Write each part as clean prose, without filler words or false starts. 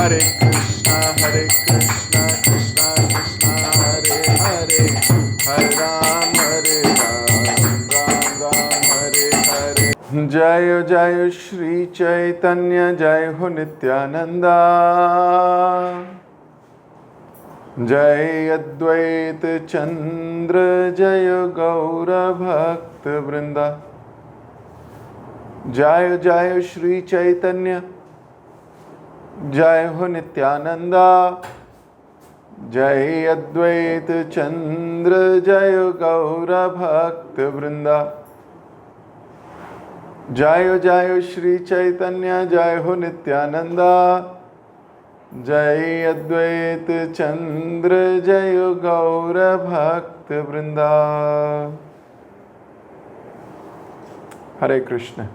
हरे कृष्णा कृष्णा कृष्णा हरे हरे, हरे राम राम राम हरे हरे। जय जय श्री चैतन्य, जय हो नित्यानंदा, जय अद्वैत चंद्र, जय गौर भक्त वृंदा। जय जय श्री चैतन्य, जय हो नित्यानंदा, जय अद्वैत चंद्र, जय गौर भक्त वृंदा। जय जय श्री चैतन्य, जय हो नित्यानंदा, जय अद्वैत चंद्र, जय गौर भक्त वृंदा। हरे कृष्ण।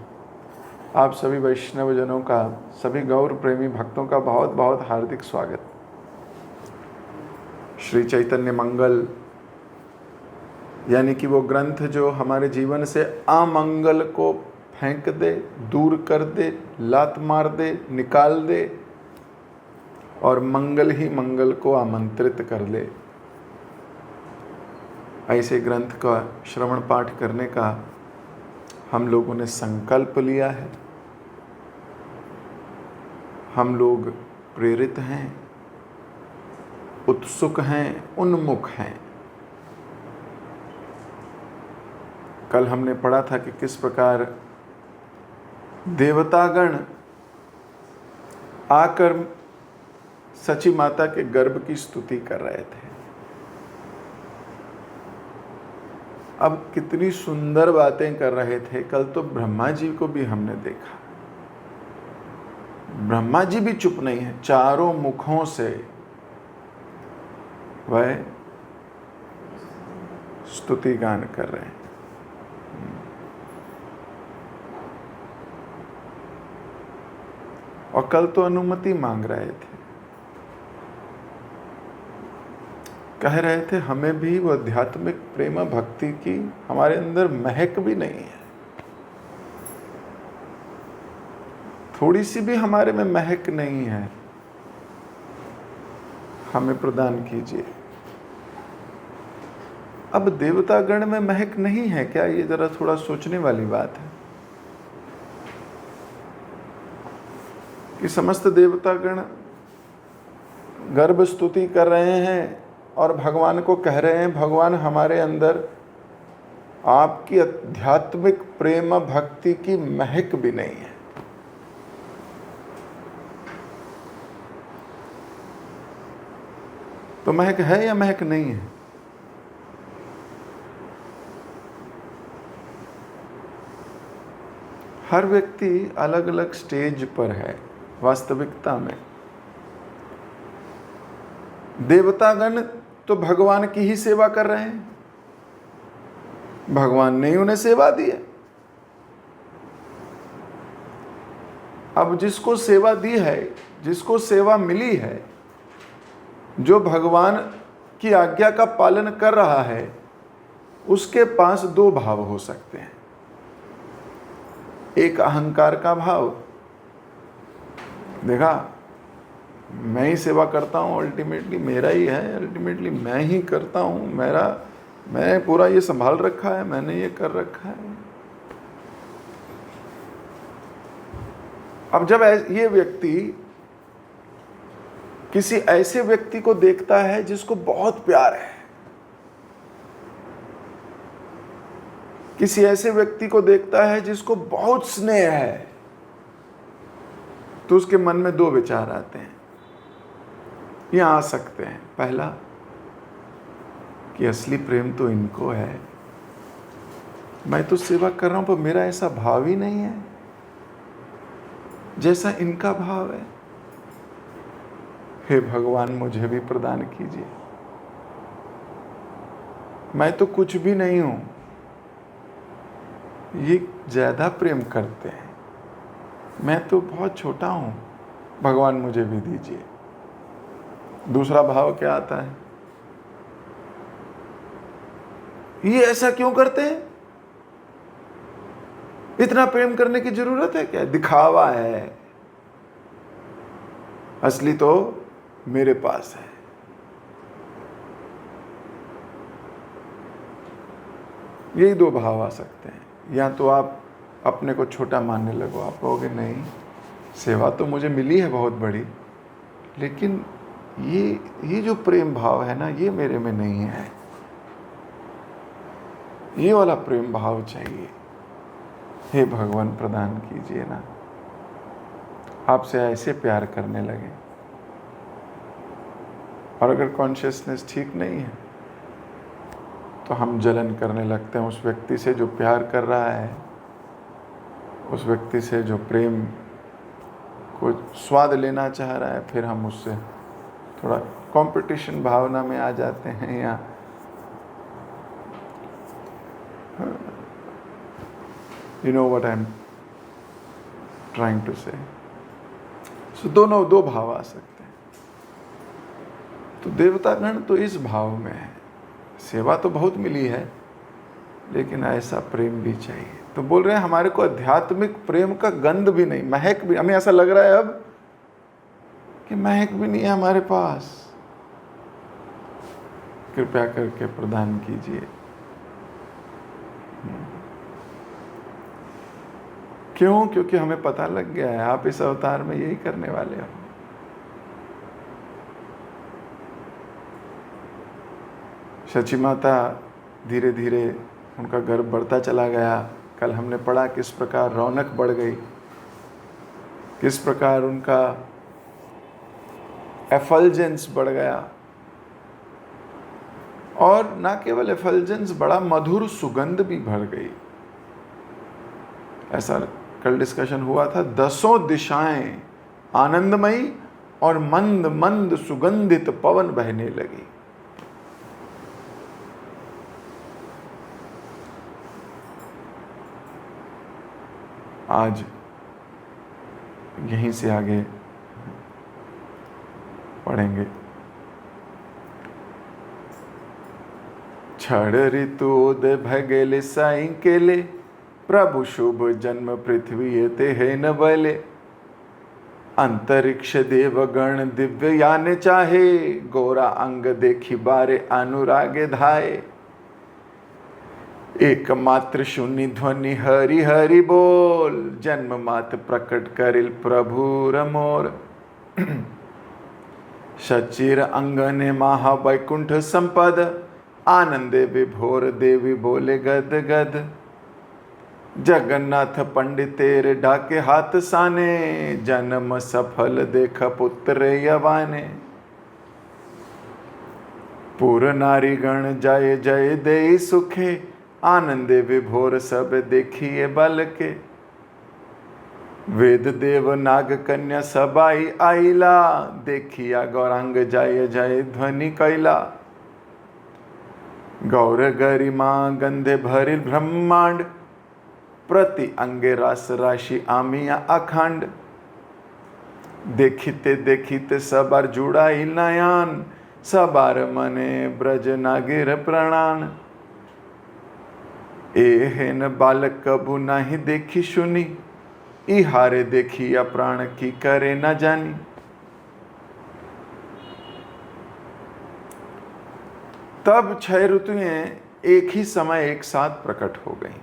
आप सभी वैष्णव जनों का, सभी गौर प्रेमी भक्तों का बहुत बहुत हार्दिक स्वागत। श्री चैतन्य मंगल यानी कि वो ग्रंथ जो हमारे जीवन से अमंगल को फेंक दे, दूर कर दे, लात मार दे, निकाल दे और मंगल ही मंगल को आमंत्रित कर ले, ऐसे ग्रंथ का श्रवण पाठ करने का हम लोगों ने संकल्प लिया है। हम लोग प्रेरित हैं, उत्सुक हैं, उन्मुख हैं। कल हमने पढ़ा था कि किस प्रकार देवतागण आकर सची माता के गर्भ की स्तुति कर रहे थे। अब कितनी सुंदर बातें कर रहे थे। कल तो ब्रह्मा जी को भी हमने देखा, ब्रह्मा जी भी चुप नहीं है, चारों मुखों से वह स्तुति गान कर रहे हैं। और कल तो अनुमति मांग रहे थे, कह रहे थे हमें भी वो आध्यात्मिक प्रेम भक्ति की हमारे अंदर महक भी नहीं है, थोड़ी सी भी हमारे में महक नहीं है, हमें प्रदान कीजिए। अब देवतागण में महक नहीं है क्या? ये जरा थोड़ा सोचने वाली बात है कि समस्त देवतागण गर्भ स्तुति कर रहे हैं और भगवान को कह रहे हैं, भगवान हमारे अंदर आपकी आध्यात्मिक प्रेम भक्ति की महक भी नहीं है। तो महक है या महक नहीं है? हर व्यक्ति अलग अलग स्टेज पर है वास्तविकता में। देवतागण तो भगवान की ही सेवा कर रहे हैं, भगवान ने ही उन्हें सेवा दी है। अब जिसको सेवा दी है, जिसको सेवा मिली है, जो भगवान की आज्ञा का पालन कर रहा है, उसके पास दो भाव हो सकते हैं। एक अहंकार का भाव, देखा मैं ही सेवा करता हूँ, अल्टीमेटली मेरा ही है, अल्टीमेटली मैं ही करता हूँ, मैंने पूरा ये संभाल रखा है, मैंने ये कर रखा है। अब जब ये व्यक्ति किसी ऐसे व्यक्ति को देखता है जिसको बहुत प्यार है, किसी ऐसे व्यक्ति को देखता है जिसको बहुत स्नेह है, तो उसके मन में दो विचार आते हैं या आ सकते हैं। पहला कि असली प्रेम तो इनको है, मैं तो सेवा कर रहा हूं पर मेरा ऐसा भाव ही नहीं है जैसा इनका भाव है। हे भगवान मुझे भी प्रदान कीजिए, मैं तो कुछ भी नहीं हूं, ये ज्यादा प्रेम करते हैं, मैं तो बहुत छोटा हूं, भगवान मुझे भी दीजिए। दूसरा भाव क्या आता है? ये ऐसा क्यों करते हैं? इतना प्रेम करने की जरूरत है क्या? दिखावा है, असली तो मेरे पास है। यही दो भाव आ सकते हैं। या तो आप अपने को छोटा मानने लगो, आप कहोगे नहीं, सेवा तो मुझे मिली है बहुत बड़ी, लेकिन ये जो प्रेम भाव है ना, ये मेरे में नहीं है। ये वाला प्रेम भाव चाहिए। हे भगवान प्रदान कीजिए ना, आपसे ऐसे प्यार करने लगे। और अगर कॉन्शियसनेस ठीक नहीं है तो हम जलन करने लगते हैं उस व्यक्ति से जो प्यार कर रहा है, उस व्यक्ति से जो प्रेम को स्वाद लेना चाह रहा है। फिर हम उससे थोड़ा कंपटीशन भावना में आ जाते हैं। या you know what I am trying to say. So दोनों दो भाव आ सकते हैं। तो देवतागण तो इस भाव में है, सेवा तो बहुत मिली है, लेकिन ऐसा प्रेम भी चाहिए। तो बोल रहे हैं हमारे को आध्यात्मिक प्रेम का गंध भी नहीं, महक भी, हमें ऐसा लग रहा है अब कि महक भी नहीं है हमारे पास। कृपया करके प्रदान कीजिए। क्यों? क्योंकि हमें पता लग गया है आप इस अवतार में यही करने वाले हो। शची माता धीरे धीरे उनका गर्भ बढ़ता चला गया। कल हमने पढ़ा किस प्रकार रौनक बढ़ गई, किस प्रकार उनका एफल्जेंस बढ़ गया। और ना केवल एफल्जेंस बढ़ा, मधुर सुगंध भी भर गई। ऐसा कल डिस्कशन हुआ था। 10 दिशाएं आनंदमयी और मंद मंद सुगंधित पवन बहने लगी। आज यहीं से आगे पढ़ेंगे। क्षण ऋतु उदय भगेले साइकेले, प्रभु शुभ जन्म पृथ्वी ते है न बले। अंतरिक्ष देवगण दिव्य यान चाहे, गोरा अंग देखी बारे अनुरागे धाये। एकमात्र शून्य ध्वनि हरि हरि बोल, जन्म मात प्रकट करिल प्रभु रमोर। शचिर अंगने महा वैकुंठ संपद, आनंदे विभोर देवी बोले गद गद। जगन्नाथ पंडितेर ढाके हाथ साने, जन्म सफल देख पुत्र यवाने। पूर नारी गण जय जय दे सुखे, आनंदे विभोर सब देखिए बल के। वेद देव नाग कन्या सबाई आईला, देखिया गौरांग जय जय ध्वनि कैला। गौर गरिमा गंधे भरिल ब्रह्मांड, प्रति अंगे रास राशि आमिया अखंड। देखिते देखिते सबार जुड़ाई नयन, सबार मने ब्रज नागिर प्रणान। एहन बालक कबू नहीं देखी सुनी, इहारे देखिया प्राण की करे न जानी। तब 6 ऋतुएं एक ही समय एक साथ प्रकट हो गईं।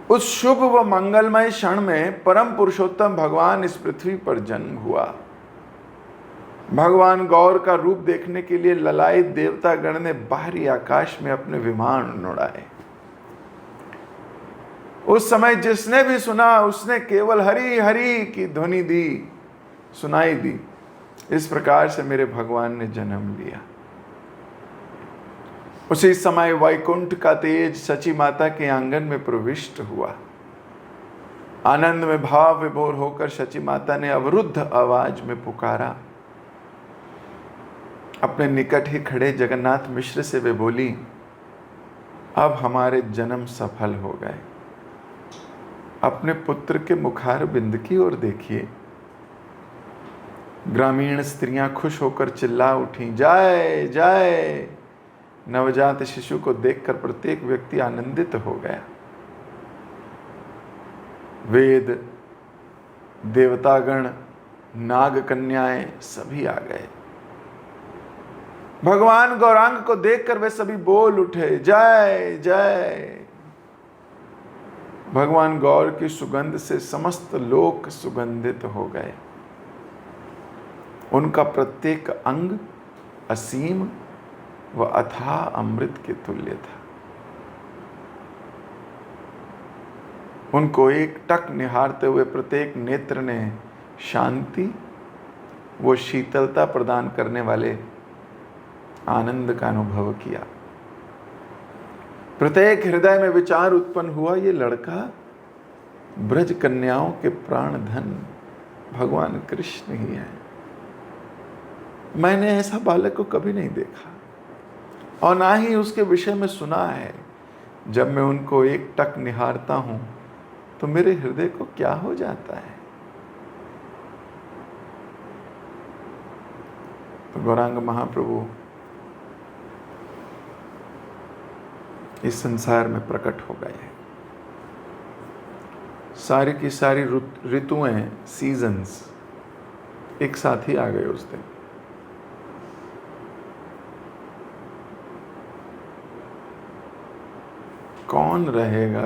उस शुभ व मंगलमय क्षण में परम पुरुषोत्तम भगवान इस पृथ्वी पर जन्म हुआ। भगवान गौर का रूप देखने के लिए ललायत देवता गण ने बाहरी आकाश में अपने विमान उड़ाए। उस समय जिसने भी सुना उसने केवल हरि हरि की ध्वनि दी, सुनाई दी। इस प्रकार से मेरे भगवान ने जन्म लिया। उसी समय वैकुंठ का तेज सची माता के आंगन में प्रविष्ट हुआ। आनंद में भाव विभोर होकर सची माता ने अवरुद्ध आवाज में पुकारा। अपने निकट ही खड़े जगन्नाथ मिश्र से वे बोली, अब हमारे जन्म सफल हो गए। अपने पुत्र के मुखार बिंद की ओर देखिए। ग्रामीण स्त्रियां खुश होकर चिल्ला उठी, जय जय। नवजात शिशु को देखकर प्रत्येक व्यक्ति आनंदित हो गया। वेद, देवतागण, नाग कन्याएं सभी आ गए। भगवान गौरांग को देखकर वे सभी बोल उठे, जय जय। भगवान गौर की सुगंध से समस्त लोक सुगंधित हो गए। उनका प्रत्येक अंग असीम व अथाह अमृत के तुल्य था। उनको एक टक निहारते हुए प्रत्येक नेत्र ने शांति वो शीतलता प्रदान करने वाले आनंद का अनुभव किया। प्रत्येक हृदय में विचार उत्पन्न हुआ, ये लड़का ब्रज कन्याओं के प्राण धन भगवान कृष्ण ही है। मैंने ऐसा बालक को कभी नहीं देखा और ना ही उसके विषय में सुना है। जब मैं उनको एक टक निहारता हूं तो मेरे हृदय को क्या हो जाता है। तो गौरांग महाप्रभु इस संसार में प्रकट हो गए हैं। सारी की सारी ऋतुएं, सीजन्स एक साथ ही आ गए उस दिन। कौन रहेगा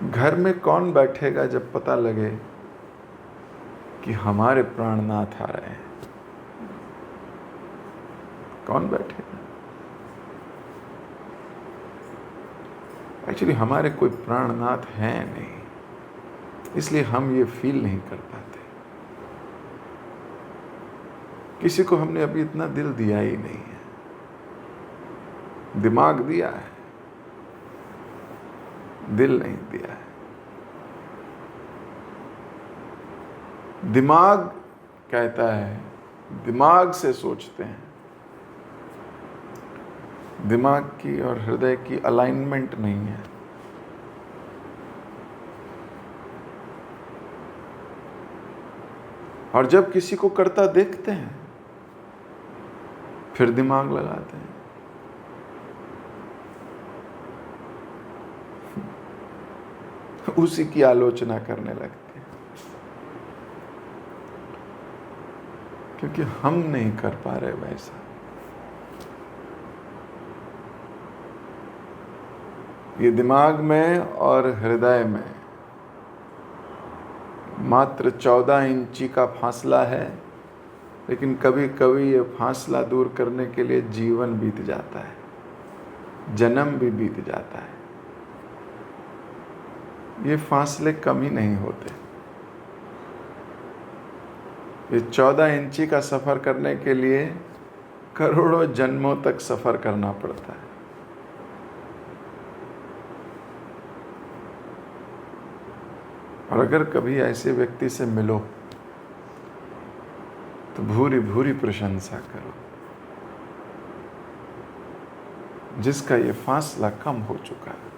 घर में, कौन बैठेगा जब पता लगे कि हमारे प्राणनाथ आ रहे हैं? कौन बैठेगा? एक्चुअली हमारे कोई प्राणनाथ हैं नहीं, इसलिए हम ये फील नहीं कर पाते। किसी को हमने अभी इतना दिल दिया ही नहीं है। दिमाग दिया है, दिल नहीं दिया है। दिमाग कहता है, दिमाग से सोचते हैं। दिमाग की और हृदय की अलाइनमेंट नहीं है। और जब किसी को करता देखते हैं फिर दिमाग लगाते हैं। उसी की आलोचना करने लगते हैं, क्योंकि हम नहीं कर पा रहे वैसा। ये दिमाग में और हृदय में मात्र 14 इंची का फासला है, लेकिन कभी कभी ये फासला दूर करने के लिए जीवन बीत जाता है, जन्म भी बीत जाता है। ये फासले कम ही नहीं होते। ये 14 इंची का सफर करने के लिए करोड़ों जन्मों तक सफर करना पड़ता है। और अगर कभी ऐसे व्यक्ति से मिलो तो भूरी भूरी प्रशंसा करो, जिसका ये फासला कम हो चुका है,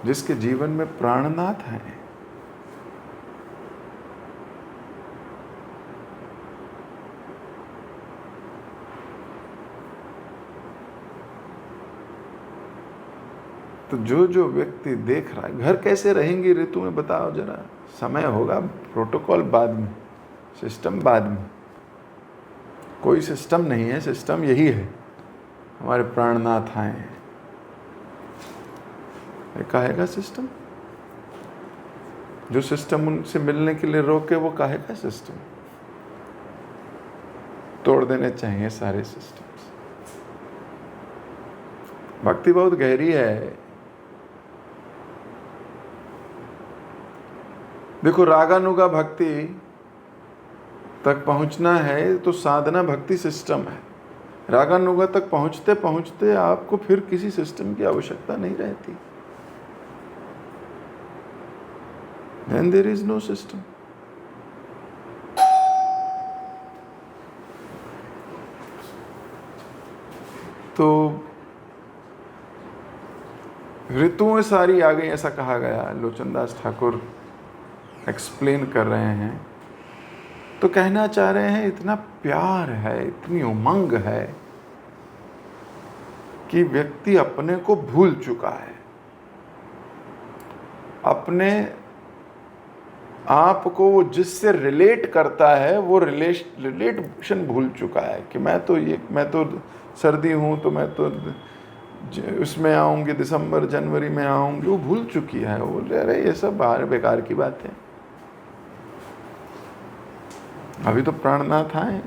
जिसके जीवन में प्राणनाथ हैं। तो जो जो व्यक्ति देख रहा है, घर कैसे रहेंगी ऋतु में बताओ जरा। समय होगा, प्रोटोकॉल बाद में, सिस्टम बाद में। कोई सिस्टम नहीं है, सिस्टम यही है, हमारे प्राणनाथ आए हैं। काहेगा सिस्टम? जो सिस्टम उनसे मिलने के लिए रोके वो काहेगा सिस्टम? तोड़ देने चाहिए सारे सिस्टम्स। भक्ति बहुत गहरी है। देखो, रागानुगा भक्ति तक पहुंचना है तो साधना भक्ति सिस्टम है। रागानुगा तक पहुंचते पहुंचते आपको फिर किसी सिस्टम की आवश्यकता नहीं रहती। Then there is no system. तो ऋतुएं सारी आ गई ऐसा कहा गया। लोचनदास ठाकुर एक्सप्लेन कर रहे हैं तो कहना चाह रहे हैं, इतना प्यार है, इतनी उमंग है कि व्यक्ति अपने को भूल चुका है, अपने आपको वो जिससे रिलेट करता है वो रिलेशन भूल चुका है कि मैं तो सर्दी हूँ तो मैं तो उसमें आऊँगी, दिसंबर जनवरी में आऊँगी, वो भूल चुकी है। वो बोल रहे अरे ये सब बाहर बेकार की बात है, अभी तो प्राणनाथ आए।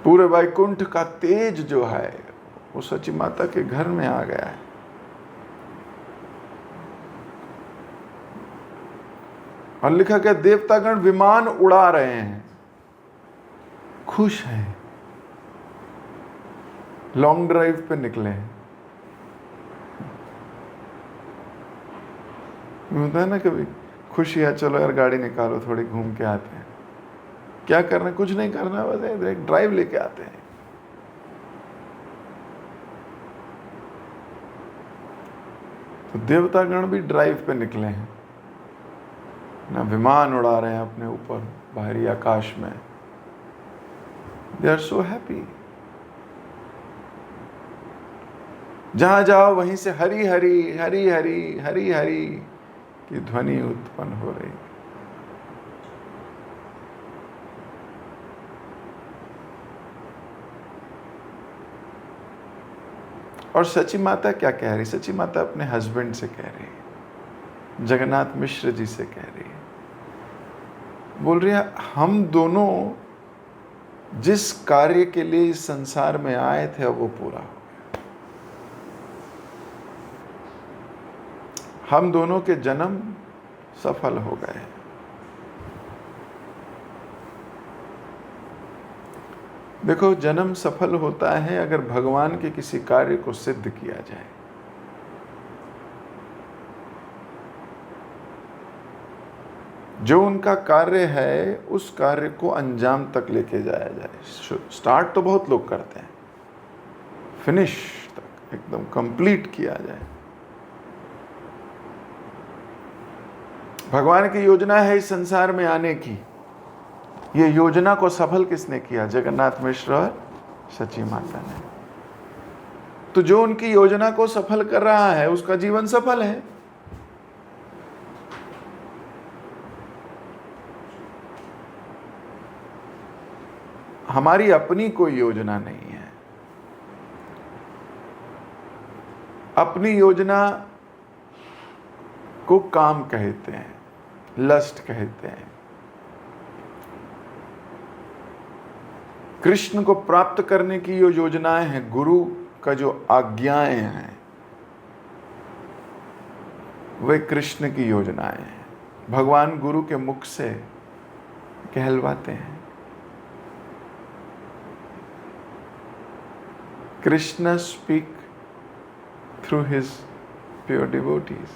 पूरे वैकुंठ का तेज जो है वो सची माता के घर में आ गया है। और लिखा गया देवतागण विमान उड़ा रहे हैं, खुश हैं, लॉन्ग ड्राइव पे निकले हैं। होता है ना कभी खुशी है, चलो यार गाड़ी निकालो थोड़ी घूम के आते हैं। क्या करना, कुछ नहीं करना, बस एक ड्राइव लेके आते हैं। तो देवतागण भी ड्राइव पे निकले हैं ना, विमान उड़ा रहे हैं अपने ऊपर बाहरी आकाश में। They are so happy. जहां जाओ वहीं से हरी हरी हरी हरी हरी हरी की ध्वनि उत्पन्न हो रही। और सची माता क्या कह रही? सची माता अपने हस्बैंड से कह रही है, जगन्नाथ मिश्र जी से कह रही है, बोल रही है हम दोनों जिस कार्य के लिए इस संसार में आए थे अब वो पूरा हो गया। हम दोनों के जन्म सफल हो गए। देखो, जन्म सफल होता है अगर भगवान के किसी कार्य को सिद्ध किया जाए। जो उनका कार्य है उस कार्य को अंजाम तक लेके जाया जाए। स्टार्ट तो बहुत लोग करते हैं, फिनिश तक एकदम कंप्लीट किया जाए। भगवान की योजना है इस संसार में आने की। ये योजना को सफल किसने किया? जगन्नाथ मिश्र और सची माता ने। तो जो उनकी योजना को सफल कर रहा है उसका जीवन सफल है। हमारी अपनी कोई योजना नहीं है। अपनी योजना को काम कहते हैं, लस्ट कहते हैं। कृष्ण को प्राप्त करने की जो योजनाएं हैं, गुरु का जो आज्ञाएं हैं, वे कृष्ण की योजनाएं हैं। भगवान गुरु के मुख से कहलवाते हैं। Krishna speak through his pure devotees.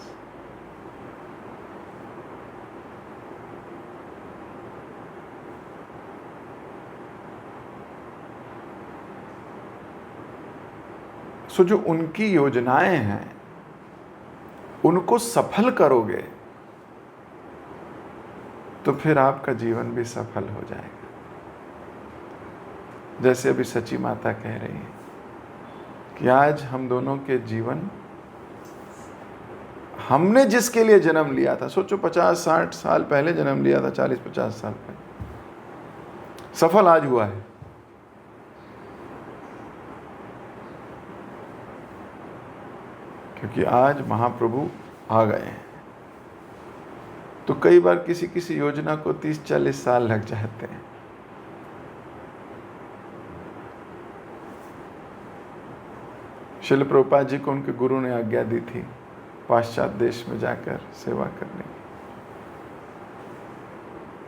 So जो उनकी योजनाएं हैं उनको सफल करोगे तो फिर आपका जीवन भी सफल हो जाएगा। जैसे अभी सची माता कह रही है कि आज हम दोनों के जीवन, हमने जिसके लिए जन्म लिया था, सोचो 50-60 साल पहले जन्म लिया था, 40-50 साल पहले, सफल आज हुआ है। क्योंकि आज महाप्रभु आ गए हैं। तो कई बार किसी किसी योजना को 30-40 साल लग जाते हैं। शिल प्रभुपाद जी को उनके गुरु ने आज्ञा दी थी पाश्चात्य देश में जाकर सेवा करने की।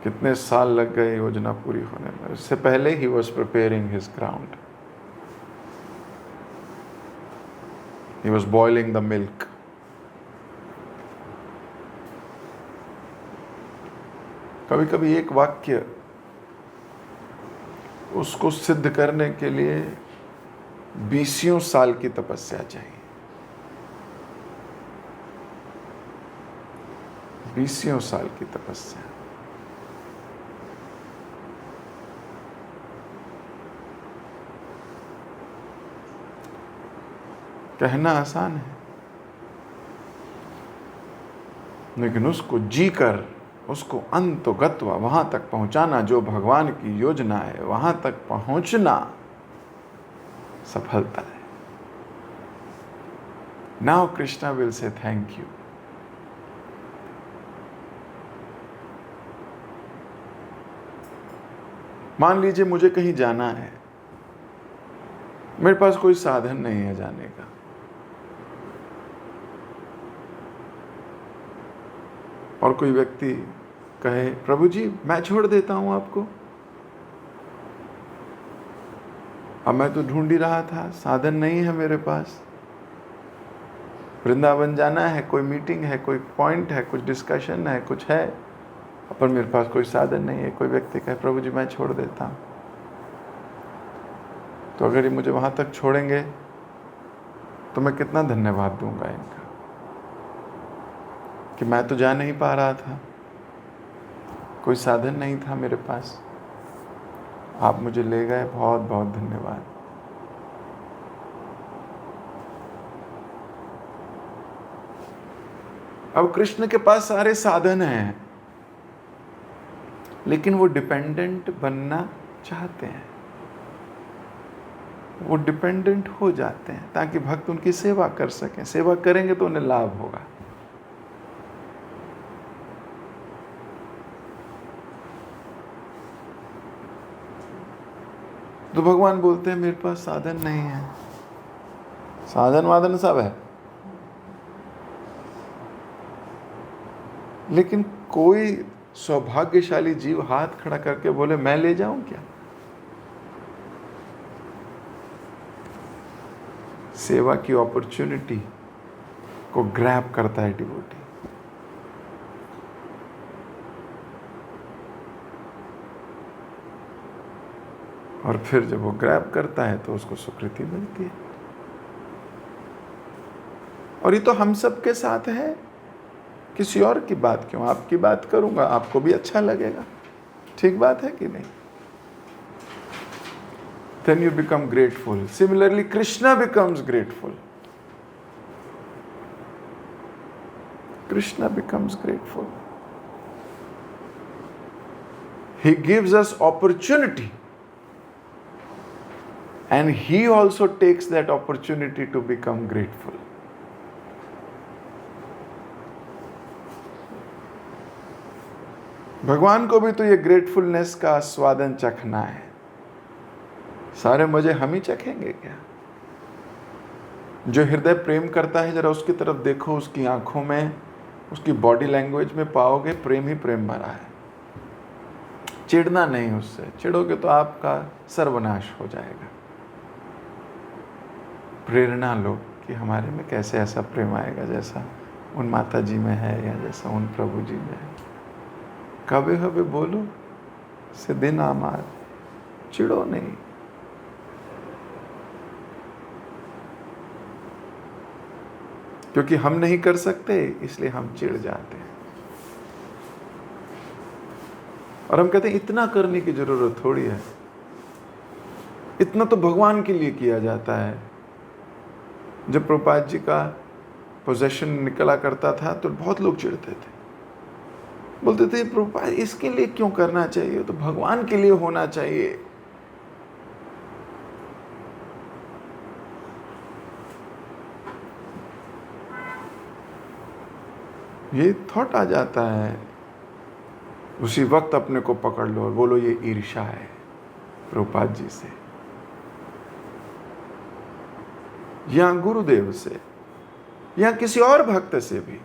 कितने साल लग गए योजना पूरी होने में। उससे पहले he was preparing his ground, he was boiling the milk. कभी कभी एक वाक्य उसको सिद्ध करने के लिए 20 साल की तपस्या चाहिए। 20 साल की तपस्या। कहना आसान है, लेकिन उसको जीकर उसको अंतोगत्वा वहां तक पहुंचाना, जो भगवान की योजना है, वहां तक पहुंचना सफलता है। Now Krishna will say thank you. मान लीजिए मुझे कहीं जाना है, मेरे पास कोई साधन नहीं है जाने का, और कोई व्यक्ति कहे प्रभु जी मैं छोड़ देता हूं आपको। अब मैं तो ढूंढ ही रहा था, साधन नहीं है मेरे पास, वृंदावन जाना है, कोई मीटिंग है, कोई पॉइंट है, कुछ डिस्कशन है, कुछ है, पर मेरे पास कोई साधन नहीं है। कोई व्यक्ति कहे प्रभु जी मैं छोड़ देता हूं, तो अगर ये मुझे वहां तक छोड़ेंगे तो मैं कितना धन्यवाद दूंगा इनका कि मैं तो जा नहीं पा रहा था, कोई साधन नहीं था मेरे पास, आप मुझे ले गए, बहुत बहुत धन्यवाद। अब कृष्ण के पास सारे साधन हैं, लेकिन वो डिपेंडेंट बनना चाहते हैं, वो डिपेंडेंट हो जाते हैं ताकि भक्त उनकी सेवा कर सकें। सेवा करेंगे तो उन्हें लाभ होगा। तो भगवान बोलते हैं मेरे पास साधन नहीं है, साधन वाधन सब है, लेकिन कोई सौभाग्यशाली जीव हाथ खड़ा करके बोले मैं ले जाऊं क्या? सेवा की अपॉर्चुनिटी को ग्रैब करता है डिवोटी। और फिर जब वो ग्रैब करता है तो उसको सुकृति मिलती है। और ये तो हम सब के साथ है, किसी और की बात क्यों, आपकी बात करूंगा, आपको भी अच्छा लगेगा। ठीक बात है कि नहीं? Then you become grateful. Similarly, Krishna becomes grateful. Krishna becomes grateful. He gives us opportunity. And he also takes that opportunity to become grateful. भगवान को भी तो ये ग्रेटफुलनेस का स्वादन चखना है। सारे मजे हम ही चखेंगे क्या? जो हृदय प्रेम करता है, जरा उसकी तरफ देखो, उसकी आंखों में, उसकी बॉडी लैंग्वेज में पाओगे प्रेम ही प्रेम भरा है। चिढ़ना नहीं उससे, चिढ़ोगे तो आपका सर्वनाश हो जाएगा। प्रेरणा लो कि हमारे में कैसे ऐसा प्रेम आएगा जैसा उन माता जी में है या जैसा उन प्रभु जी में है। कभी कभी बोलो से दिन आमार, चिढ़ो नहीं। क्योंकि हम नहीं कर सकते इसलिए हम चिढ़ जाते हैं, और हम कहते हैं इतना करने की जरूरत थोड़ी है, इतना तो भगवान के लिए किया जाता है। जब प्रभुपाद जी का पोजेशन निकला करता था तो बहुत लोग चिढ़ते थे, बोलते थे प्रभुपाद इसके लिए क्यों करना चाहिए, तो भगवान के लिए होना चाहिए। ये थॉट आ जाता है, उसी वक्त अपने को पकड़ लो और बोलो ये ईर्ष्या है प्रभुपाद जी से या गुरुदेव से या किसी और भक्त से भी।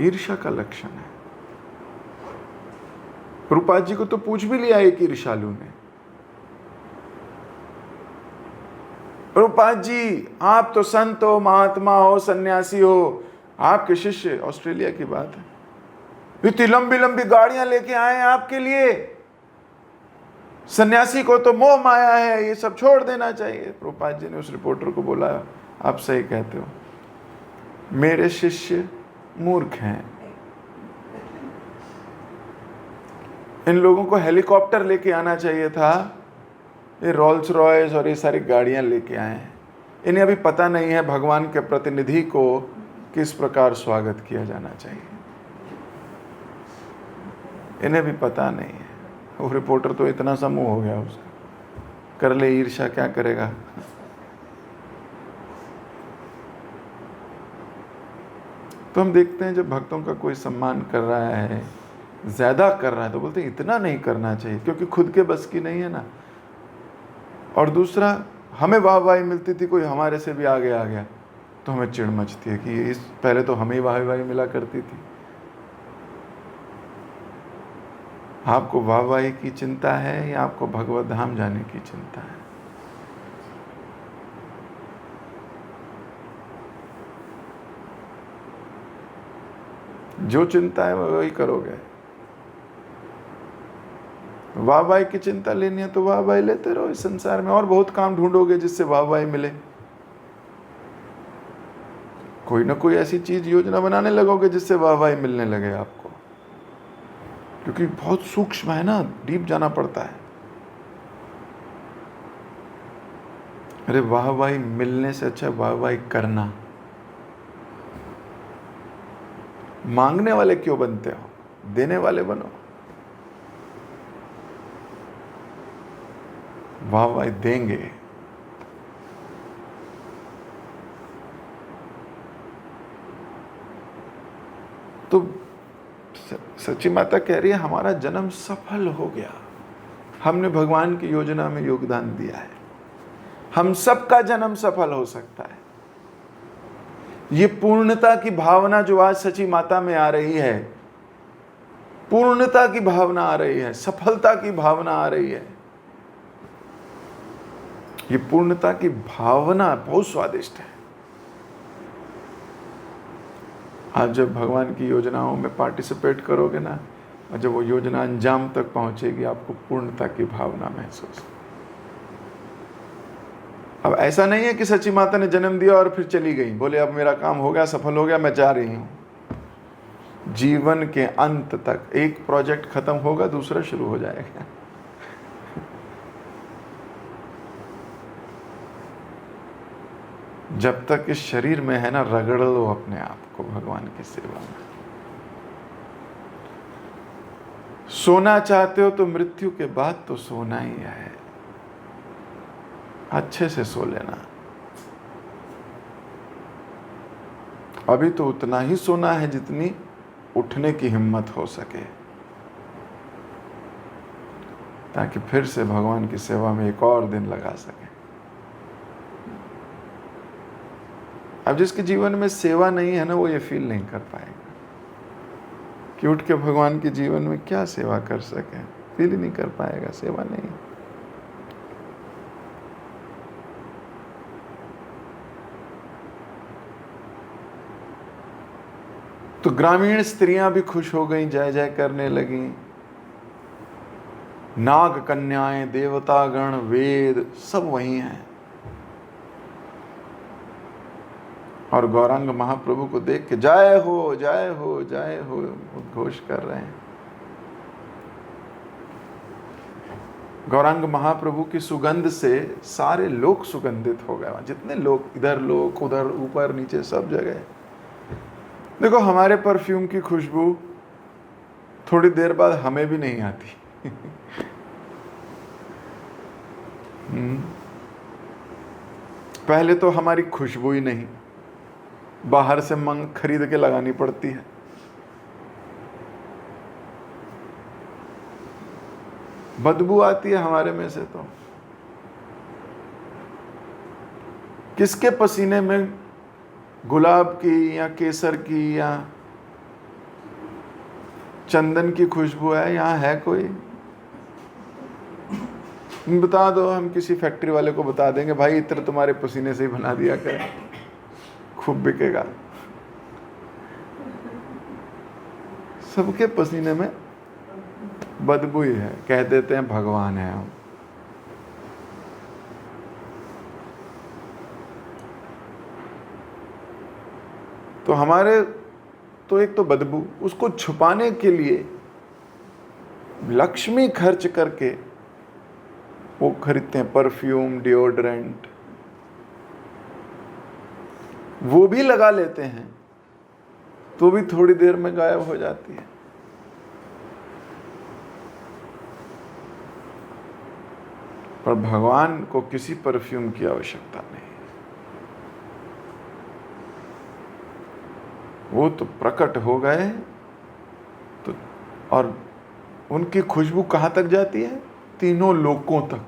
ईर्ष्या का लक्षण है। प्रभुपाद जी को तो पूछ भी लिया एक ईर्ष्यालु ने, प्रभुपाद जी आप तो संत हो, महात्मा हो, सन्यासी हो, आपके शिष्य, ऑस्ट्रेलिया की बात है, इतनी लंबी लंबी गाड़ियां लेके आए हैं आपके लिए, सन्यासी को तो मोह माया है, ये सब छोड़ देना चाहिए। प्रभुपाद जी ने उस रिपोर्टर को बोला आप सही कहते हो, मेरे शिष्य मूर्ख हैं, इन लोगों को हेलीकॉप्टर लेके आना चाहिए था ये रोल्स रॉयस और ये सारी गाड़ियां लेके आए हैं। इन्हें अभी पता नहीं है भगवान के प्रतिनिधि को किस प्रकार स्वागत किया जाना चाहिए। इन्हें भी पता नहीं है। वो रिपोर्टर तो इतना समूह हो गया उसका, कर ले ईर्ष्या, क्या करेगा। तो हम देखते हैं जब भक्तों का कोई सम्मान कर रहा है, ज्यादा कर रहा है, तो बोलते हैं इतना नहीं करना चाहिए, क्योंकि खुद के बस की नहीं है ना। और दूसरा, हमें वाहवाही मिलती थी, कोई हमारे से भी आगे आ गया तो हमें चिढ़ मचती है कि इस पहले तो हमें वाहवाही मिला करती थी। आपको वाहवाही की चिंता है या आपको भगवत धाम जाने की चिंता है? जो चिंता है वही करोगे। वाहवाही की चिंता लेनी है तो वाहवाही लेते रहो इस संसार में, और बहुत काम ढूंढोगे जिससे वाहवाही मिले। कोई ना कोई ऐसी चीज योजना बनाने लगोगे जिससे वाहवाही मिलने लगे आपको, क्योंकि बहुत सूक्ष्म है ना, डीप जाना पड़ता है। अरे वाहवाही मिलने से अच्छा वाहवाही करना। मांगने वाले क्यों बनते हो, देने वाले बनो। वाहवाही देंगे तो सच्ची माता कह रही है हमारा जन्म सफल हो गया, हमने भगवान की योजना में योगदान दिया है। हम सबका जन्म सफल हो सकता है। ये पूर्णता की भावना जो आज सच्ची माता में आ रही है, पूर्णता की भावना आ रही है, सफलता की भावना आ रही है। ये पूर्णता की भावना बहुत स्वादिष्ट है। आप जब भगवान की योजनाओं में पार्टिसिपेट करोगे ना, और जब वो योजना अंजाम तक पहुंचेगी, आपको पूर्णता की भावना महसूस। अब ऐसा नहीं है कि सच्ची माता ने जन्म दिया और फिर चली गई, बोले अब मेरा काम हो गया, सफल हो गया, मैं जा रही हूं। जीवन के अंत तक एक प्रोजेक्ट खत्म होगा, दूसरा शुरू हो जाएगा। जब तक इस शरीर में है ना, रगड़ लो अपने आप को भगवान की सेवा में। सोना चाहते हो तो मृत्यु के बाद तो सोना ही है, अच्छे से सो लेना। अभी तो उतना ही सोना है जितनी उठने की हिम्मत हो सके, ताकि फिर से भगवान की सेवा में एक और दिन लगा सके। अब जिसके जीवन में सेवा नहीं है ना, वो ये फील नहीं कर पाएगा कि उठ के भगवान के जीवन में क्या सेवा कर सके। फील ही नहीं कर पाएगा, सेवा नहीं। तो ग्रामीण स्त्रियां भी खुश हो गईं, जय जय करने लगीं। नाग कन्याएं, देवतागण, वेद सब वहीं हैं, और गौरांग महाप्रभु को देख के जय हो जय हो जय हो उद्घोष कर रहे हैं। गौरांग महाप्रभु की सुगंध से सारे लोग सुगंधित हो गए। जितने लोग, इधर लोग, उधर, ऊपर नीचे, सब जगह। देखो हमारे परफ्यूम की खुशबू थोड़ी देर बाद हमें भी नहीं आती। पहले तो हमारी खुशबू ही नहीं, बाहर से खरीद के लगानी पड़ती है। बदबू आती है हमारे में से। तो किसके पसीने में गुलाब की या केसर की या चंदन की खुशबू है? यहाँ है कोई? बता दो, हम किसी फैक्ट्री वाले को बता देंगे, भाई इत्र तुम्हारे पसीने से ही बना दिया कर, खूब बिकेगा। सबके पसीने में बदबू ही है, कह देते हैं भगवान है हम। तो हमारे तो एक तो बदबू, उसको छुपाने के लिए लक्ष्मी खर्च करके वो खरीदते हैं परफ्यूम, डिओड्रेंट, वो भी लगा लेते हैं तो भी थोड़ी देर में गायब हो जाती है। पर भगवान को किसी परफ्यूम की आवश्यकता नहीं, वो तो प्रकट हो गए तो, और उनकी खुशबू कहाँ तक जाती है? तीनों लोकों तक।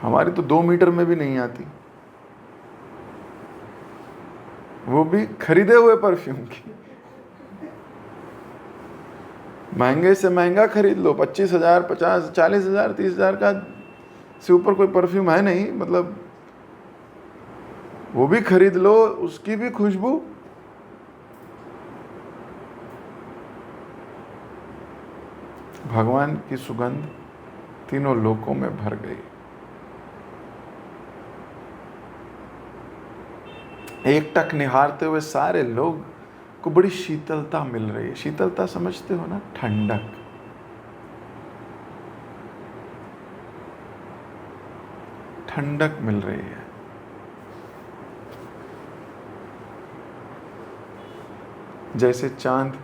हमारी तो 2 मीटर में भी नहीं आती, वो भी खरीदे हुए परफ्यूम की। महंगे से महंगा खरीद लो, 25,000, 50, 40,000, 30,000 का से ऊपर कोई परफ्यूम है नहीं, मतलब वो भी खरीद लो, उसकी भी खुशबू भगवान की सुगंध तीनों लोकों में भर गई। एक टक निहारते हुए सारे लोग को बड़ी शीतलता मिल रही है। शीतलता समझते हो ना? ठंडक। ठंडक मिल रही है। जैसे चांद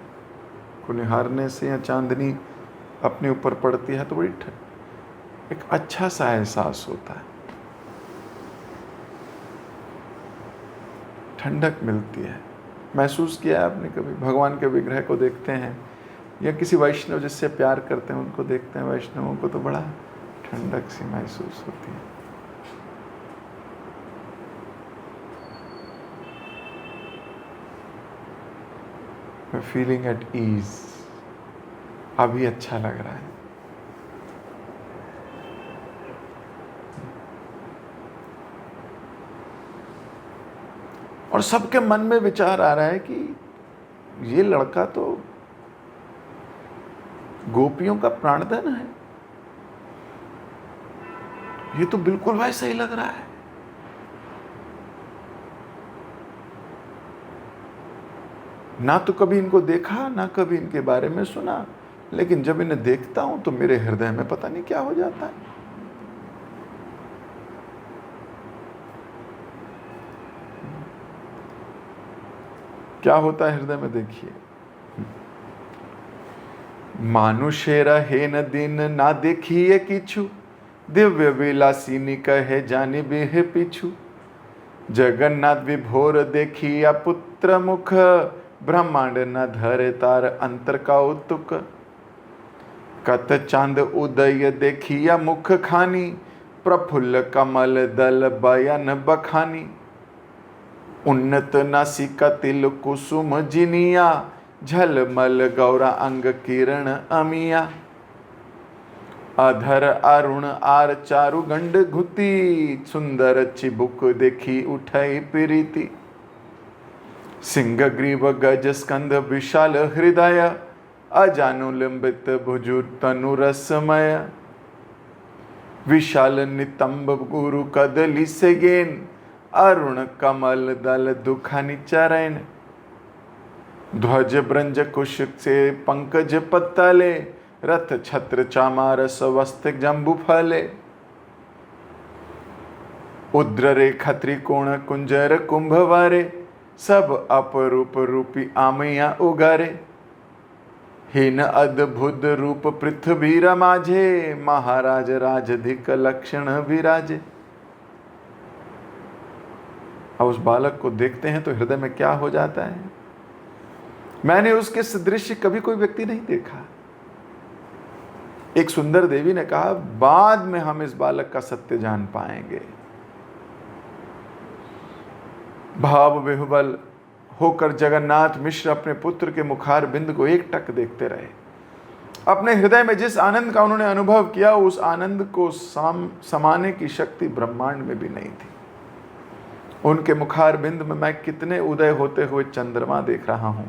को निहारने से या चांदनी अपने ऊपर पड़ती है तो बड़ी एक अच्छा सा एहसास होता है, ठंडक मिलती है। महसूस किया है आपने कभी? भगवान के विग्रह को देखते हैं या किसी वैष्णव जिससे प्यार करते हैं उनको देखते हैं, वैष्णवों को तो बड़ा ठंडक सी महसूस होती है। फीलिंग एट ईज, अभी अच्छा लग रहा है। और सबके मन में विचार आ रहा है कि ये लड़का तो गोपियों का प्राणधन है, ये तो बिल्कुल वैसा ही लग रहा है। ना तो कभी इनको देखा, ना कभी इनके बारे में सुना, लेकिन जब इन्हें देखता हूं तो मेरे हृदय में पता नहीं क्या हो जाता है। क्या होता है हृदय में, देखिए। मानुषेर हेन दिन ना देखिए किछु, दिव्य विलासिनी कहे जानी बेह पिछु। जगन्नाथ विभोर देखिया पुत्र मुख, ब्रह्मांड न धरे तार अंतर कौतुक। कत चांद उदय देखिया मुख खानी, प्रफुल्ल कमल दल बयन बखानी। उन्नत नासिका तिल कुसुम जिनिया, झलमल गौरा अंग किरण अमिया। अधर अरुण आर चारु गंड घुती, सुंदर चिबुक देखी उठई प्रीति। सिंह ग्रीव गज स्कंद विशाल हृदय, अजानुलंबित भुजु तनु रसमय। विशाल नितंब गुरु कदली से गेन, अरुण कमल दल दुखानी चरण। ध्वज ब्रंज कुश से पंकज पत्तले, रथ छत्र चामार स्वस्तिक जम्बू फले। उद्र रेखा त्रिकोण कुंजर कुंभवारे, सब अपरूप रूपी आमया उगारे। हीन अद्भुत रूप पृथ्वी रमाझे, महाराज राजधिक लक्षण विराजे। अब उस बालक को देखते हैं तो हृदय में क्या हो जाता है? मैंने उसके सदृश कभी कोई व्यक्ति नहीं देखा। एक सुंदर देवी ने कहा, बाद में हम इस बालक का सत्य जान पाएंगे। भाव विह्वल होकर जगन्नाथ मिश्र अपने पुत्र के मुखार बिंद को एक टक देखते रहे। अपने हृदय में जिस आनंद का उन्होंने अनुभव किया, उस आनंद को समाने की शक्ति ब्रह्मांड में भी नहीं थी। उनके मुखार बिंद में मैं कितने उदय होते हुए चंद्रमा देख रहा हूं।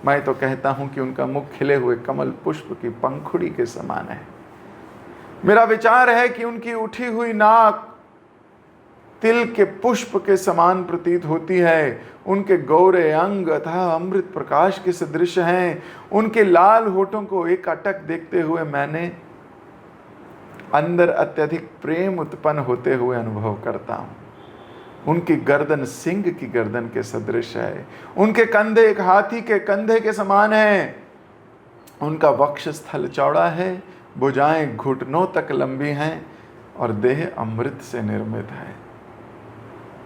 मैं तो कहता हूं कि उनका मुख खिले हुए कमल पुष्प की पंखुड़ी के समान है। मेरा विचार है कि उनकी उठी हुई नाक तिल के पुष्प के समान प्रतीत होती है। उनके गौरे अंग अथाह अमृत प्रकाश के सदृश हैं। उनके लाल होठों को एक अटक देखते हुए मैंने अंदर अत्यधिक प्रेम उत्पन्न होते हुए अनुभव करता हूं। उनकी गर्दन सिंह की गर्दन के सदृश है। उनके कंधे एक हाथी के कंधे के समान हैं। उनका वक्ष स्थल चौड़ा है, भुजाएं घुटनों तक लंबी हैं और देह अमृत से निर्मित है।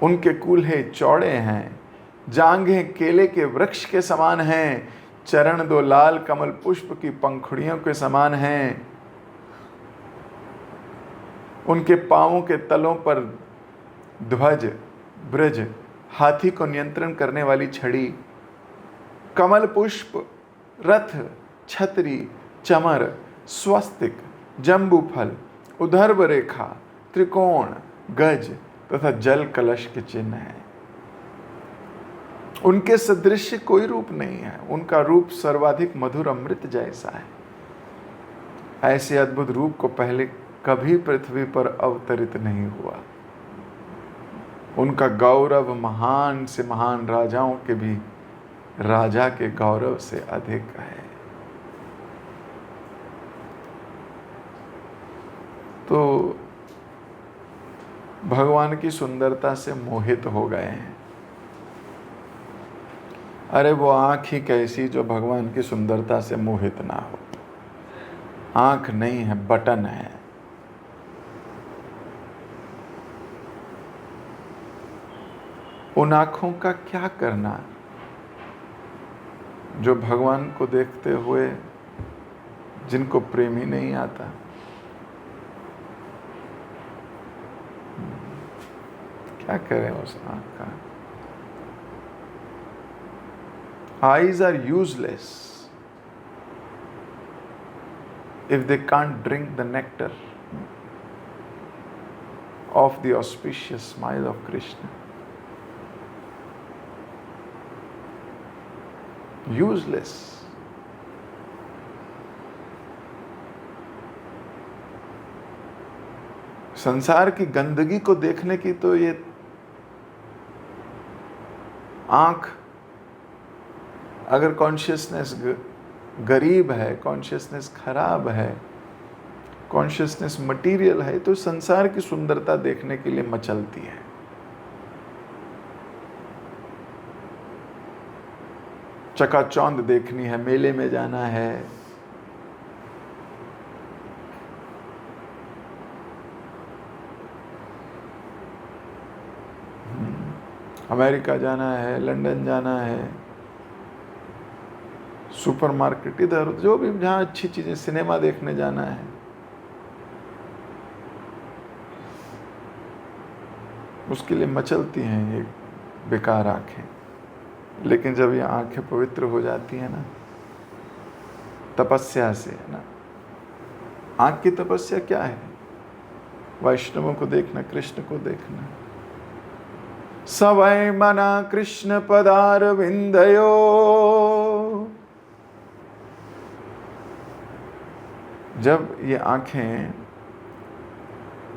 उनके कूल्हे चौड़े हैं, जांघें केले के वृक्ष के समान हैं, चरण दो लाल कमल पुष्प की पंखुड़ियों के समान हैं। उनके पांवों के तलों पर ध्वज, ब्रज, हाथी को नियंत्रण करने वाली छड़ी, कमल पुष्प, रथ, छतरी, चमर, स्वस्तिक, जम्बू फल, उधर्व रेखा, त्रिकोण, गज तथा जल कलश के चिन्ह हैं। उनके सदृश कोई रूप नहीं है। उनका रूप सर्वाधिक मधुर अमृत जैसा है। ऐसे अद्भुत रूप को पहले कभी पृथ्वी पर अवतरित नहीं हुआ। उनका गौरव महान से महान राजाओं के भी राजा के गौरव से अधिक है। तो भगवान की सुंदरता से मोहित हो गए हैं। अरे वो आंख ही कैसी जो भगवान की सुंदरता से मोहित ना हो। आंख नहीं है, बटन है। उन आंखों का क्या करना जो भगवान को देखते हुए जिनको प्रेम ही नहीं आता। क्या करें उस आंख का। Eyes are useless if they can't drink the nectar of the auspicious smile of Krishna. Useless. संसार की गंदगी को देखने की तो ये आंख, अगर कॉन्शियसनेस गरीब है, कॉन्शियसनेस खराब है, कॉन्शियसनेस मटीरियल है, तो संसार की सुंदरता देखने के लिए मचलती है। चकाचौंध देखनी है, मेले में जाना है, अमेरिका जाना है, लंदन जाना है, सुपरमार्केट इधर जो भी जहाँ अच्छी चीजें, सिनेमा देखने जाना है। उसके लिए मचलती हैं ये बेकार आंखें। लेकिन जब ये आंखें पवित्र हो जाती हैं ना तपस्या से, ना, आंख की तपस्या क्या है? वैष्णवों को देखना, कृष्ण को देखना। सवै मना कृष्ण पदार विंदयो, जब ये आंखें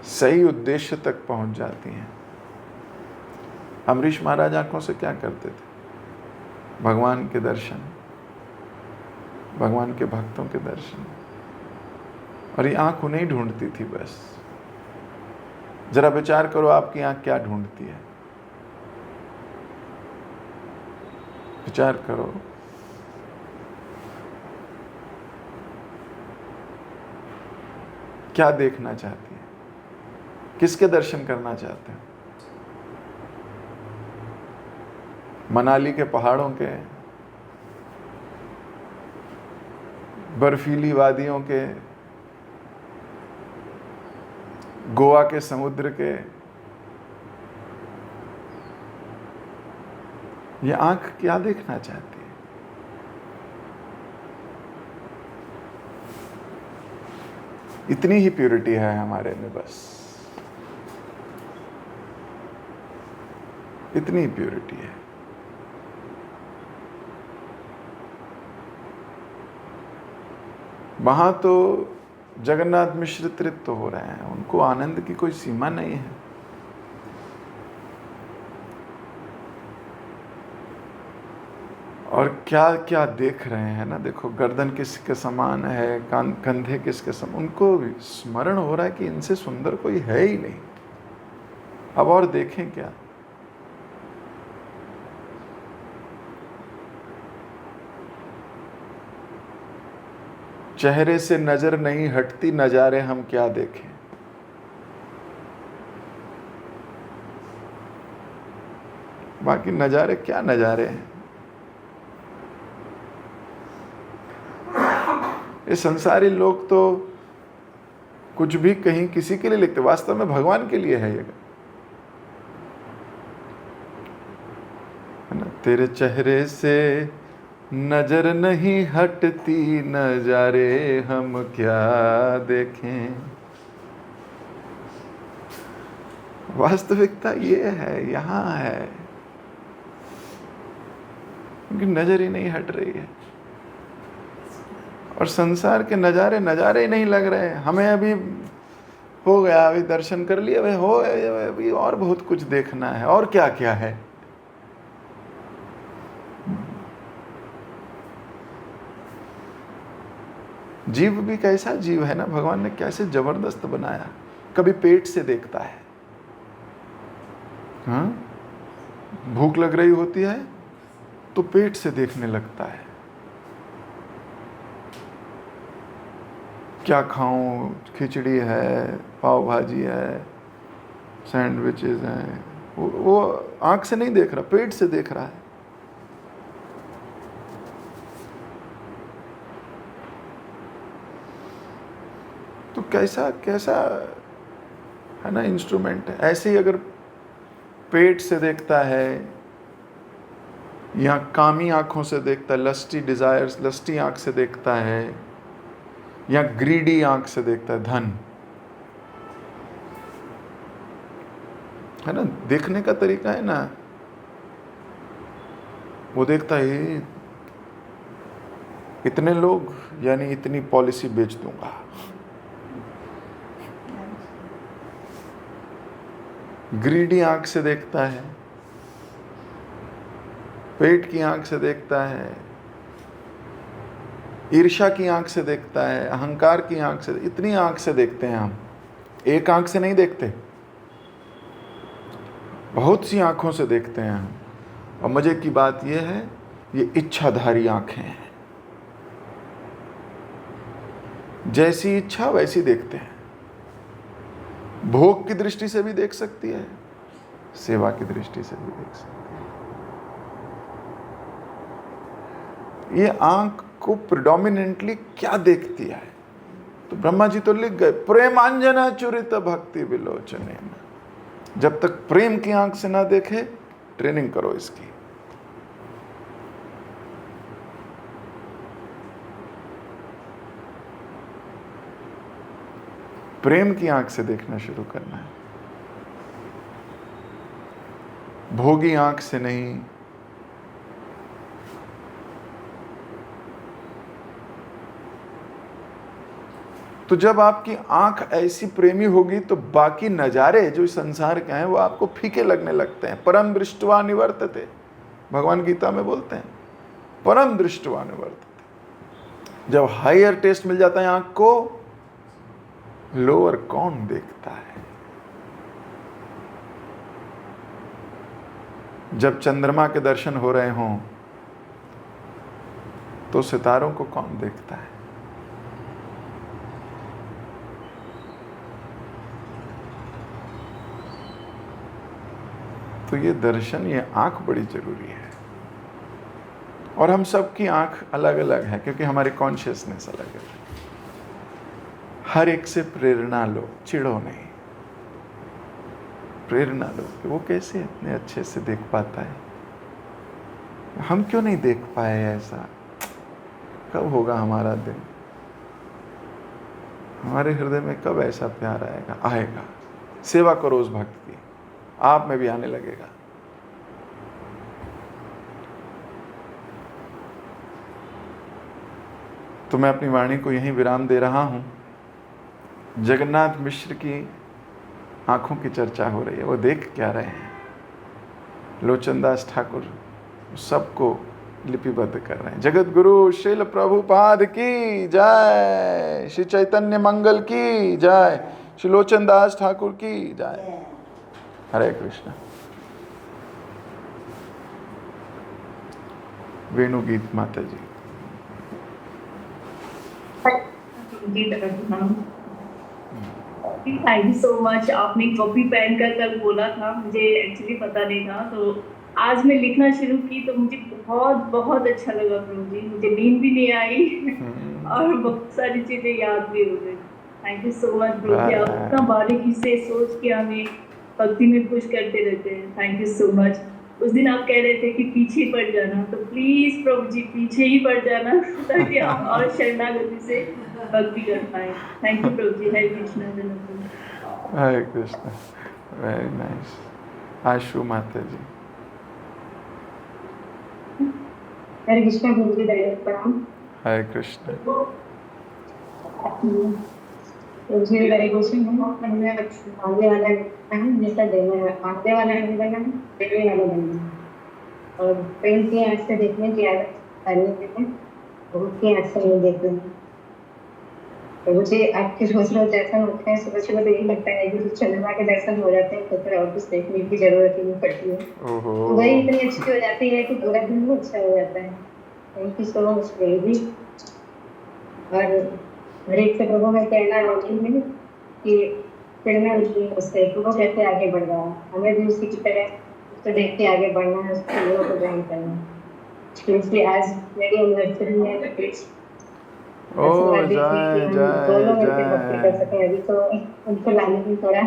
सही उद्देश्य तक पहुंच जाती हैं। अमरीश महाराज आंखों से क्या करते थे? भगवान के दर्शन, भगवान के भक्तों के दर्शन। और ये आंख उन्हें ढूंढती थी बस। जरा विचार करो, आपकी आंख क्या ढूंढती है? विचार करो। क्या देखना चाहती है? किसके दर्शन करना चाहते हैं? मनाली के पहाड़ों के, बर्फीली वादियों के, गोवा के समुद्र के? ये आंख क्या देखना चाहती है? इतनी ही प्योरिटी है हमारे में, बस इतनी प्योरिटी है। वहां तो जगन्नाथ मिश्र तृप्त हो रहे हैं, उनको आनंद की कोई सीमा नहीं है। क्या क्या देख रहे हैं ना। देखो गर्दन किसके समान है, कंधे किसके समान, उनको स्मरण हो रहा है कि इनसे सुंदर कोई है ही नहीं, अब और देखें क्या। चेहरे से नजर नहीं हटती, नजारे हम क्या देखें। बाकी नजारे क्या नजारे हैं। ये संसारी लोग तो कुछ भी कहीं किसी के लिए लिखते, वास्तव में भगवान के लिए है ये, है ना। तेरे चेहरे से नजर नहीं हटती, नजारे हम क्या देखें। वास्तविकता ये है, यहाँ है, क्योंकि नजर ही नहीं हट रही है। और संसार के नजारे नजारे ही नहीं लग रहे हैं हमें। अभी हो गया, अभी दर्शन कर लिए, भाई हो गए, अभी और बहुत कुछ देखना है, और क्या क्या है। जीव भी कैसा जीव है ना, भगवान ने कैसे जबरदस्त बनाया। कभी पेट से देखता है, हाँ, भूख लग रही होती है तो पेट से देखने लगता है, क्या खाऊं, खिचड़ी है, पाव भाजी है, सैंडविचेस हैं, वो आंख से नहीं देख रहा, पेट से देख रहा है। तो कैसा कैसा है ना इंस्ट्रूमेंट है। ऐसे ही अगर पेट से देखता है, या कामी आंखों से देखता है, लस्टी डिजायर्स, लस्टी आंख से देखता है, या ग्रीडी आंख से देखता है, धन, है ना। देखने का तरीका है ना, वो देखता है इतने लोग यानी इतनी पॉलिसी बेच दूंगा। ग्रीडी आंख से देखता है, पेट की आंख से देखता है, ईर्ष्या की आंख से देखता है, अहंकार की आंख से, इतनी आंख से देखते हैं हम, एक आंख से नहीं देखते, बहुत सी आंखों से देखते हैं हम। और मजे की बात यह है, ये इच्छाधारी आंखें हैं, जैसी इच्छा वैसी देखते हैं। भोग की दृष्टि से भी देख सकती है, सेवा की दृष्टि से भी देख सकती है। ये आंख को प्रिडोमिनेंटली क्या देखती है, तो ब्रह्मा जी तो लिख गए, प्रेमांजना चुरित भक्ति विलोचने। जब तक प्रेम की आंख से ना देखे, ट्रेनिंग करो इसकी। प्रेम की आंख से देखना शुरू करना है, भोगी आंख से नहीं। तो जब आपकी आंख ऐसी प्रेमी होगी तो बाकी नजारे जो संसार के हैं वो आपको फीके लगने लगते हैं। परम दृष्टवा निवर्तते, भगवान गीता में बोलते हैं, परम दृष्टवा निवर्तते। जब हायर टेस्ट मिल जाता है आंख को, लोअर कौन देखता है। जब चंद्रमा के दर्शन हो रहे हों तो सितारों को कौन देखता है। तो ये दर्शन, ये आंख बड़ी जरूरी है। और हम सबकी आंख अलग अलग है, क्योंकि हमारी कॉन्शियसनेस अलग है। हर एक से प्रेरणा लो, चिढ़ो नहीं, प्रेरणा लो कि वो कैसे इतने अच्छे से देख पाता है, हम क्यों नहीं देख पाए ऐसा। कब होगा हमारा दिन, हमारे हृदय में कब ऐसा प्यार आएगा। आएगा, सेवा करो उस भक्त की, आप में भी आने लगेगा। तो मैं अपनी वाणी को यहीं विराम दे रहा हूं। जगन्नाथ मिश्र की आंखों की चर्चा हो रही है, वो देख क्या रहे हैं। लोचनदास ठाकुर सबको लिपिबद्ध कर रहे हैं। जगत गुरु श्रील प्रभुपाद की जय, श्री चैतन्य मंगल की जय, श्री लोचन दास ठाकुर की जय। हरे कृष्ण। वेणु गीत माता ji. Thank you so much. आपने कॉपी पेन का कल बोला था, मुझे एक्चुअली पता नहीं था, तो आज मैं लिखना शुरू की तो मुझे बहुत बहुत अच्छा लगा प्रभु जी। मुझे नींद भी नहीं आई और बहुत सारी चीजें याद भी हो गई। थैंक यू सो मच प्रभु जी। आप इतना बारीकी से सोच के हमें भक्ति में पुश करते रहते हैं। Thank you so much. उस दिन आप कह रहे थे कि पीछे पड़ जाना, तो प्लीज प्रभु जी पीछे ही पड़ जाना ताकि हम और शरणागति से भक्ति कर पाए। थैंक यू प्रभु जी। हरे कृष्णा। हरे कृष्ण। Very nice. आशु माता जी। हरे कृष्ण प्रभु जी। प्रणाम। हरे कृष्ण। मुझे हरे कृष्ण मांगने वाला जैसा मांगने वाला नहीं बनना, देने वाला बनना, और प्रेम की आँख से देखने की आदत करने के लिए भूख की आँख से नहीं देखना। तो मुझे आपके रोज रोज दर्शन होते हैं, सुबह सुबह तो यही लगता है कि चंद्रमा के दर्शन हो जाते हैं तो फिर और कुछ देखने की जरूरत ही नहीं पड़ती है। तो वही इतनी अच्छी हो जाती है कि पूरा दिन भी अच्छा हो जाता है। Thank you so much baby. और हर एक से प्रभु में कहना है कि प्रेरणा उससे प्रभु कैसे आगे बढ़ रहा है, हमें भी उसी की तरह उसको देख के आगे बढ़ना है, उसके लोगों को ग्रहण करना है। क्योंकि आज मेरी एनिवर्सरी है, ओ जय दोनों जय मिलकर भक्ति कर जय। सके। अभी तो उनको लाने की थोड़ा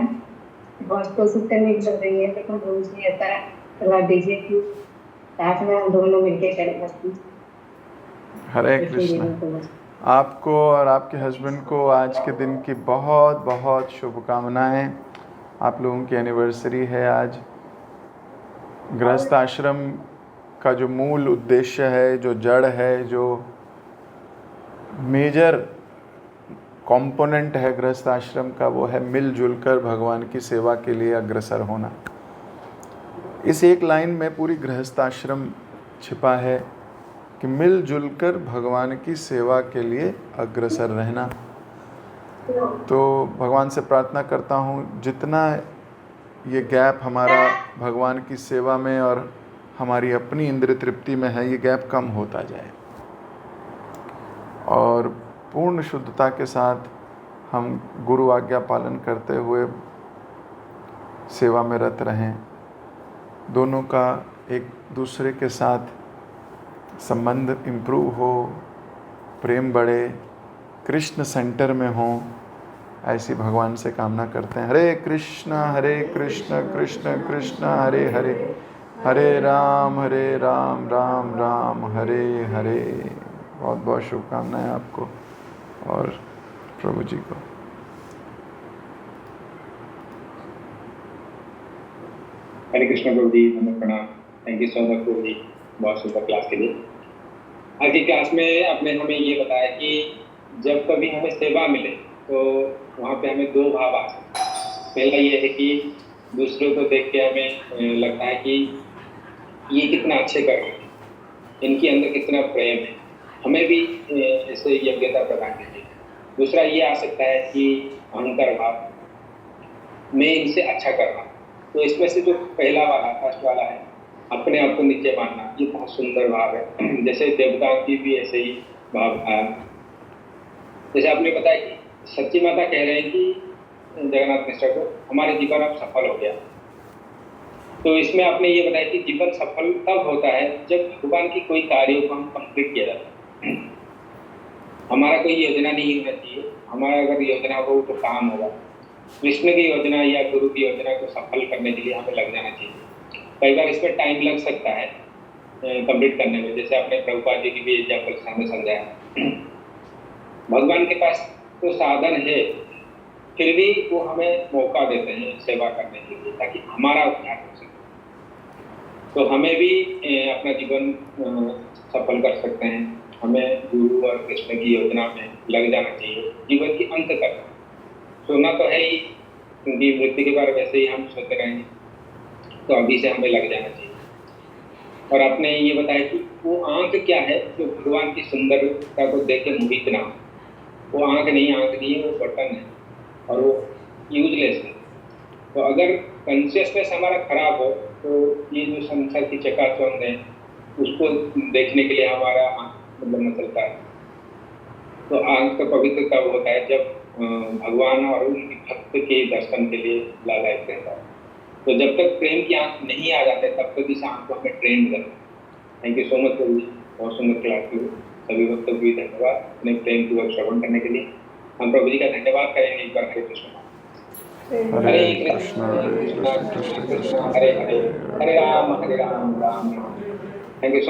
बहुत कोशिश करने की चल रही है, लेकिन प्रभु जी ऐसा करवा दीजिए कि साथ में हम दोनों मिलकर करें भक्ति। हरे कृष्ण। आपको और आपके हस्बैंड को आज के दिन की बहुत बहुत शुभकामनाएं। आप लोगों की एनिवर्सरी है आज। गृहस्थ आश्रम का जो मूल उद्देश्य है, जो जड़ है, जो मेजर कंपोनेंट है गृहस्थ आश्रम का, वो है मिलजुल कर भगवान की सेवा के लिए अग्रसर होना। इस एक लाइन में पूरी गृहस्थ आश्रम छिपा है कि मिलजुल कर भगवान की सेवा के लिए अग्रसर रहना। तो भगवान से प्रार्थना करता हूँ जितना ये गैप हमारा भगवान की सेवा में और हमारी अपनी इंद्रिय तृप्ति में है, ये गैप कम होता जाए और पूर्ण शुद्धता के साथ हम गुरु आज्ञा पालन करते हुए सेवा में रत रहें। दोनों का एक दूसरे के साथ संबंध इम्प्रूव हो, प्रेम बढ़े, कृष्ण सेंटर में हो, ऐसी भगवान से कामना करते हैं। हरे कृष्ण कृष्ण कृष्ण हरे हरे, हरे राम राम राम हरे हरे। बहुत बहुत शुभकामनाएं आपको और प्रभु जी को। हरे कृष्ण प्रभु जी, नमो प्रणाम। थैंक यू सो मच प्रभु जी, बहुत सुंदर क्लास के लिए। आज की क्लास में आपने हमें ये बताया कि जब कभी हमें सेवा मिले तो वहाँ पे हमें दो भाव आ सकते हैं। पहला ये है कि दूसरों को देख के हमें लगता है कि ये कितना अच्छे कर रहे हैं, इनके अंदर कितना प्रेम है, हमें भी ऐसे योग्यता प्रदान कीजिए। दूसरा ये आ सकता है कि अहंकार भाव, मैं इनसे अच्छा कर रहा हूँ। तो इसमें से जो पहला वाला, फर्स्ट वाला है, अपने आप को नीचे मानना, ये बहुत सुंदर भाव है। जैसे देवताओं की भी ऐसे ही भाव आया। जैसे आपने बताया कि सच्ची माता कह रहे हैं कि जगन्नाथ मिश्रा को, हमारे जीवन अब सफल हो गया। तो इसमें आपने ये बताया कि जीवन सफल तब होता है जब भगवान की कोई कार्य को हम कंप्लीट किया जाता है। हमारा कोई योजना नहीं होना चाहिए, हमारा अगर योजना हो तो काम होगा। कृष्ण की योजना या गुरु की योजना को सफल करने के लिए हमें लग जाना चाहिए। कई बार इसमें टाइम लग सकता है कंप्लीट करने में, जैसे आपने प्रभुपाद जी की भी एग्जाम्पल सामने समझाया। भगवान के पास तो साधन है, फिर भी वो हमें मौका देते हैं सेवा करने के लिए ताकि हमारा उद्धार हो सके। तो हमें भी अपना जीवन सफल कर सकते हैं। हमें गुरु और कृष्ण की योजना में लग जाना चाहिए जीवन की अंत तक। सोना तो है ही, क्योंकि मृत्यु के बारे वैसे ही हम सोचते रहेंगे, तो अभी से हमें लग जाना चाहिए। और आपने ये बताया कि वो आंख क्या है जो भगवान की सुंदरता को देख के मोहित ना हो। वो आंख नहीं, आंख नहीं है, वो बटन है और वो यूजलेस है। तो अगर कॉन्शियसनेस हमारा खराब हो तो ये जो संसार की चकाचौंध है उसको देखने के लिए हमारा आंख मतलब न चलता है। तो आंख का पवित्र तब होता है जब भगवान और उनके भक्त के दर्शन के लिए लालायित रहता है। तो जब तक प्रेम की आंख नहीं आ जाते तब तक इस आंख को हमें ट्रेन करना है। थैंक यू सो मच प्रभु जी, बहुत सुंदर क्लास की। सभी भक्तों को भी धन्यवाद अपने प्रेम पूर्वक श्रवण करने के लिए। हम प्रभु जी का धन्यवाद करेंगे एक बार। हरे कृष्ण हरे कृष्णा हरे कृष्णा कृष्ण कृष्ण हरे हरे, हरे राम राम राम। Thank you.